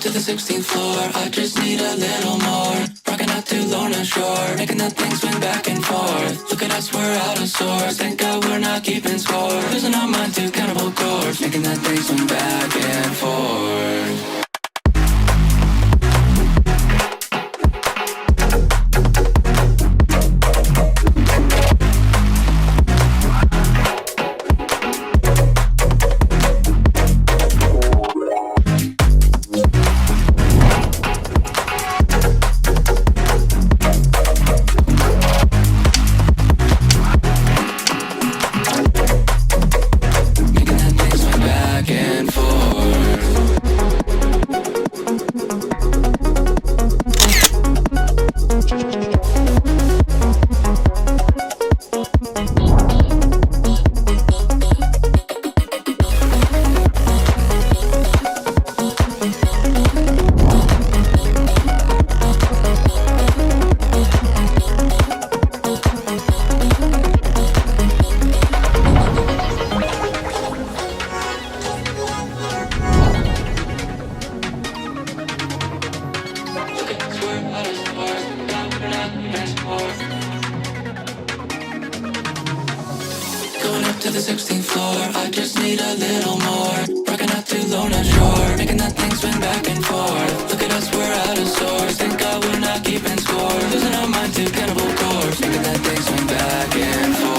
to the 16th floor. I just need a little more. Rocking out to Lorna Shore, making that thing swing back and forth. Look at us, we're out of sorts. Thank God we're not keeping score. Losing our mind to cannibal chords, making that thing swing back and forth. To the 16th floor, I just need a little more. Rocking out to Lorna Shore, making that thing swing back and forth. Look at us, we're out of sorts. Thank God we're not keeping score. Losing our mind to cannibal chords, making that thing swing back and forth.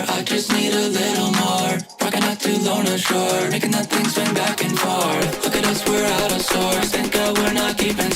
I just need a little more. Rocking out to Lorna Shore, making that thing swing back and forth. Look at us, we're out of sorts. Thank God we're not keeping